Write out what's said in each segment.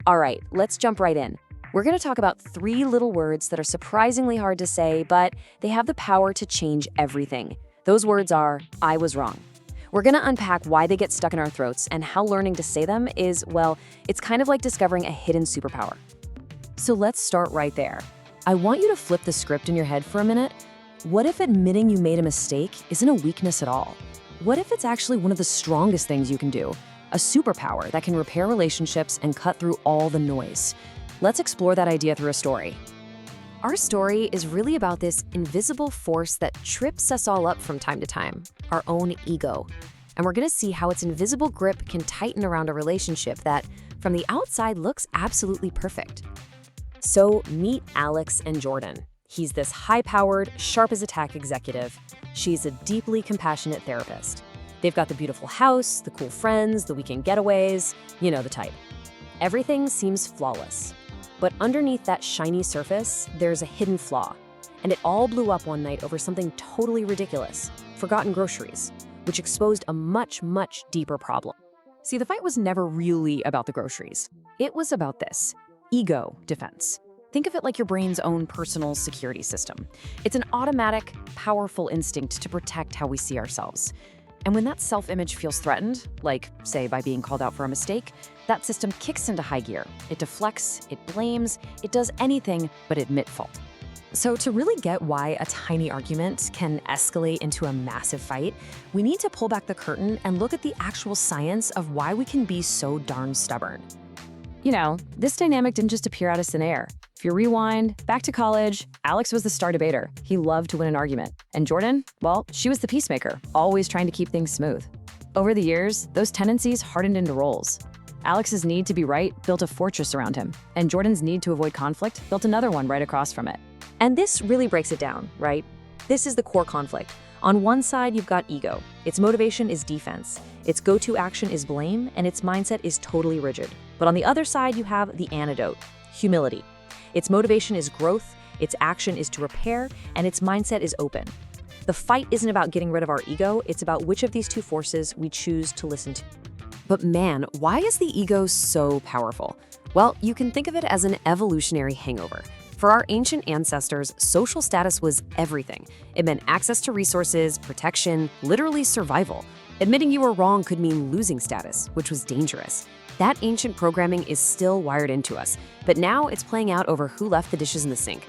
All right, let's jump right in. We're going to talk about three little words that are surprisingly hard to say, but they have the power to change everything. Those words are, I was wrong. We're going to unpack why they get stuck in our throats and how learning to say them is, well, it's kind of like discovering a hidden superpower. So let's start right there. I want you to flip the script in your head for a minute. What if admitting you made a mistake isn't a weakness at all? What if it's actually one of the strongest things you can do? A superpower that can repair relationships and cut through all the noise. Let's explore that idea through a story. Our story is really about this invisible force that trips us all up from time to time, our own ego. And we're gonna see how its invisible grip can tighten around a relationship that, from the outside, looks absolutely perfect. So meet Alex and Jordan. He's this high-powered, sharp-as-a-tack executive. She's a deeply compassionate therapist. They've got the beautiful house, the cool friends, the weekend getaways, you know the type. Everything seems flawless. But underneath that shiny surface, there's a hidden flaw. And it all blew up one night over something totally ridiculous, forgotten groceries, which exposed a much, much deeper problem. See, the fight was never really about the groceries. It was about this: ego defense. Think of it like your brain's own personal security system. It's an automatic, powerful instinct to protect how we see ourselves. And when that self-image feels threatened, like, say, by being called out for a mistake, that system kicks into high gear. It deflects, it blames, it does anything but admit fault. So to really get why a tiny argument can escalate into a massive fight, we need to pull back the curtain and look at the actual science of why we can be so darn stubborn. You know, this dynamic didn't just appear out of thin air. If you rewind, back to college, Alex was the star debater. He loved to win an argument. And Jordan, well, she was the peacemaker, always trying to keep things smooth. Over the years, those tendencies hardened into roles. Alex's need to be right built a fortress around him, and Jordan's need to avoid conflict built another one right across from it. And this really breaks it down, right? This is the core conflict. On one side, you've got ego. Its motivation is defense. Its go-to action is blame, and its mindset is totally rigid. But on the other side, you have the antidote, humility. Its motivation is growth, its action is to repair, and its mindset is open. The fight isn't about getting rid of our ego, it's about which of these two forces we choose to listen to. But man, why is the ego so powerful? Well, you can think of it as an evolutionary hangover. For our ancient ancestors, social status was everything. It meant access to resources, protection, literally survival. Admitting you were wrong could mean losing status, which was dangerous. That ancient programming is still wired into us, but now it's playing out over who left the dishes in the sink.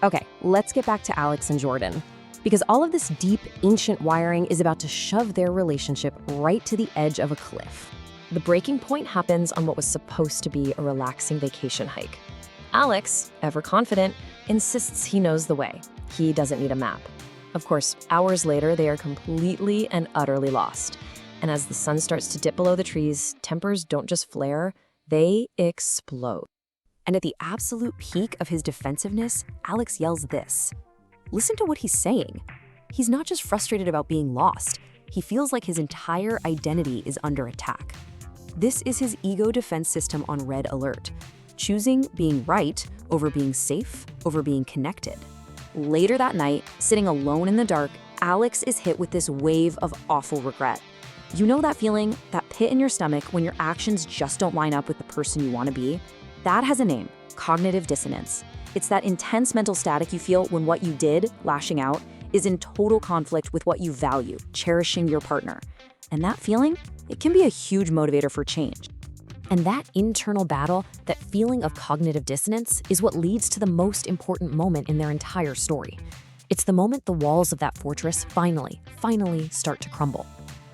Okay, let's get back to Alex and Jordan. Because all of this deep, ancient wiring is about to shove their relationship right to the edge of a cliff. The breaking point happens on what was supposed to be a relaxing vacation hike. Alex, ever confident, insists he knows the way. He doesn't need a map. Of course, hours later, they are completely and utterly lost. And as the sun starts to dip below the trees, tempers don't just flare, they explode. And at the absolute peak of his defensiveness, Alex yells this. Listen to what he's saying. He's not just frustrated about being lost. He feels like his entire identity is under attack. This is his ego defense system on red alert, choosing being right over being safe, over being connected. Later that night, sitting alone in the dark, Alex is hit with this wave of awful regret. You know that feeling, that pit in your stomach when your actions just don't line up with the person you want to be? That has a name, cognitive dissonance. It's that intense mental static you feel when what you did, lashing out, is in total conflict with what you value, cherishing your partner. And that feeling, it can be a huge motivator for change. And that internal battle, that feeling of cognitive dissonance, is what leads to the most important moment in their entire story. It's the moment the walls of that fortress finally start to crumble.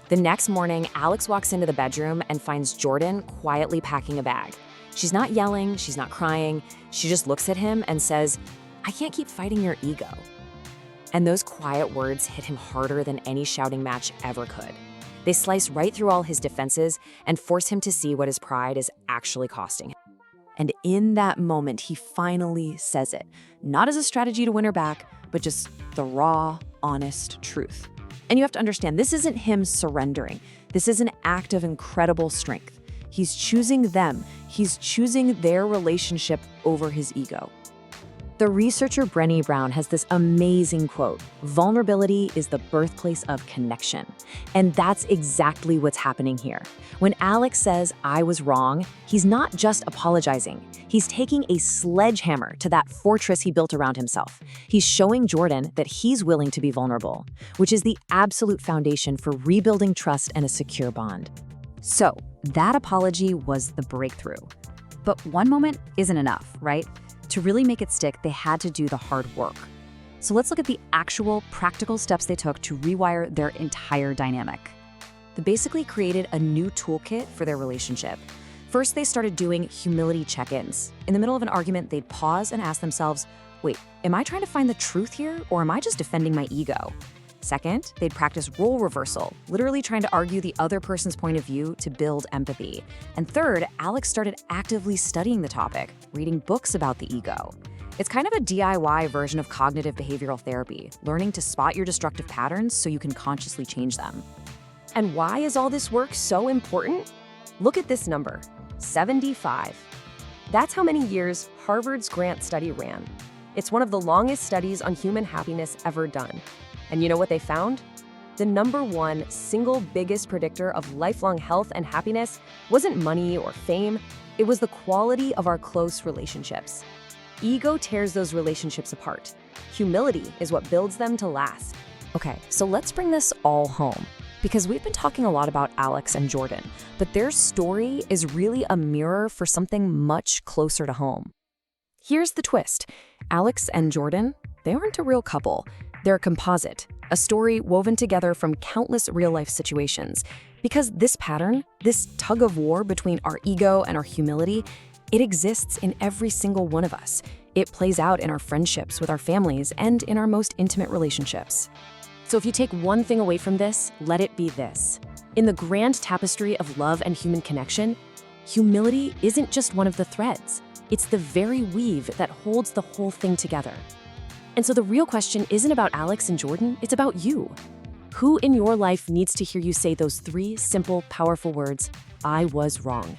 The next morning, Alex walks into the bedroom and finds Jordan quietly packing a bag. She's not yelling, she's not crying, she just looks at him and says, "I can't keep fighting your ego." And those quiet words hit him harder than any shouting match ever could. They slice right through all his defenses and force him to see what his pride is actually costing him. And in that moment, he finally says it, not as a strategy to win her back, but just the raw, honest truth. And you have to understand, this isn't him surrendering. This is an act of incredible strength. He's choosing them. He's choosing their relationship over his ego. The researcher Brené Brown has this amazing quote: "Vulnerability is the birthplace of connection." And that's exactly what's happening here. When Alex says, "I was wrong," he's not just apologizing. He's taking a sledgehammer to that fortress he built around himself. He's showing Jordan that he's willing to be vulnerable, which is the absolute foundation for rebuilding trust and a secure bond. So, that apology was the breakthrough. But one moment isn't enough, right? To really make it stick, they had to do the hard work. So let's look at the actual practical steps they took to rewire their entire dynamic. They basically created a new toolkit for their relationship. First, they started doing humility check-ins. In the middle of an argument, they'd pause and ask themselves, wait, am I trying to find the truth here, or am I just defending my ego? Second, they'd practice role reversal, literally trying to argue the other person's point of view to build empathy. And third, Alex started actively studying the topic, reading books about the ego. It's kind of a DIY version of cognitive behavioral therapy, learning to spot your destructive patterns so you can consciously change them. And why is all this work so important? Look at this number, 75. That's how many years Harvard's Grant study ran. It's one of the longest studies on human happiness ever done. And you know what they found? The number one single biggest predictor of lifelong health and happiness wasn't money or fame, it was the quality of our close relationships. Ego tears those relationships apart. Humility is what builds them to last. Okay, so let's bring this all home, because we've been talking a lot about Alex and Jordan, but their story is really a mirror for something much closer to home. Here's the twist. Alex and Jordan, they aren't a real couple. They're a composite, a story woven together from countless real-life situations. Because this pattern, this tug-of-war between our ego and our humility, it exists in every single one of us. It plays out in our friendships with our families and in our most intimate relationships. So if you take one thing away from this, let it be this. In the grand tapestry of love and human connection, humility isn't just one of the threads. It's the very weave that holds the whole thing together. And so the real question isn't about Alex and Jordan, it's about you. Who in your life needs to hear you say those three simple, powerful words, "I was wrong"?